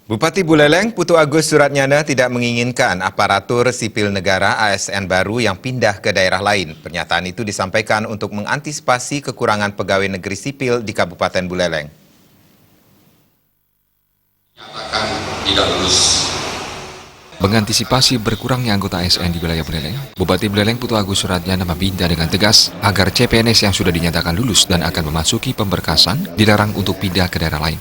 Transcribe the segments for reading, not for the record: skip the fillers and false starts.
Bupati Buleleng, Putu Agus Suratnyana tidak menginginkan aparatur sipil negara ASN baru yang pindah ke daerah lain. Pernyataan itu disampaikan untuk mengantisipasi kekurangan pegawai negeri sipil di Kabupaten Buleleng. Tidak lulus. Mengantisipasi berkurangnya anggota ASN di wilayah Buleleng, Bupati Buleleng Putu Agus Suratnyana meminta dengan tegas agar CPNS yang sudah dinyatakan lulus dan akan memasuki pemberkasan dilarang untuk pindah ke daerah lain.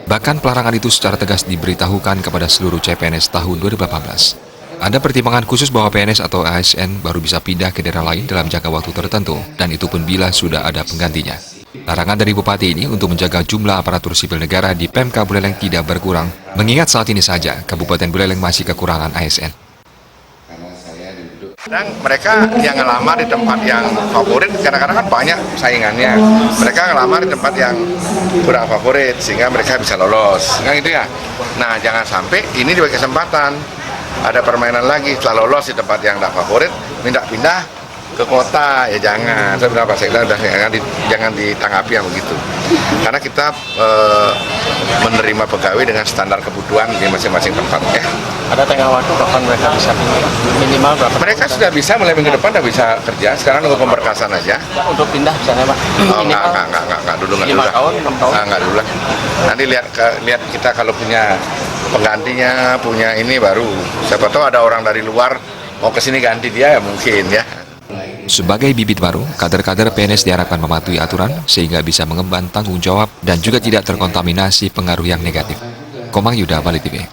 Bahkan pelarangan itu secara tegas diberitahukan kepada seluruh CPNS tahun 2018. Ada pertimbangan khusus bahwa PNS atau ASN baru bisa pindah ke daerah lain dalam jangka waktu tertentu, dan itu pun bila sudah ada penggantinya. Larangan dari Bupati ini untuk menjaga jumlah aparatur sipil negara di Pemka Buleleng tidak berkurang, mengingat saat ini saja Kabupaten Buleleng masih kekurangan ASN. Kadang mereka yang ngelamar di tempat yang favorit, kadang-kadang kan banyak saingannya. Mereka ngelamar di tempat yang kurang favorit, sehingga mereka bisa lolos. Kan gitu ya. Nah, jangan sampai ini diberi kesempatan. Ada permainan lagi, setelah lolos di tempat yang tidak favorit, minta pindah ke kota, ya jangan. Saya bilang Pak Sekda, jangan ditanggapi yang begitu. Karena kita menerima pegawai dengan standar kebutuhan di masing-masing tempat. Ya. Ada tengah waktu kapan mereka bisa minimal berapa? Mereka sudah bisa mulai minggu depan, sudah bisa kerja. Sekarang nunggu pemberkasan aja. Untuk pindah misalnya Pak? Oh, enggak dulu. 5 tahun, 6 tahun? Enggak dulu lah. Nanti lihat kita kalau punya penggantinya, punya ini baru. Siapa tahu ada orang dari luar mau ke sini ganti dia, ya mungkin ya. Sebagai bibit baru, kader-kader PNS diharapkan mematuhi aturan sehingga bisa mengemban tanggung jawab dan juga tidak terkontaminasi pengaruh yang negatif. Komang Yuda, Bali TV.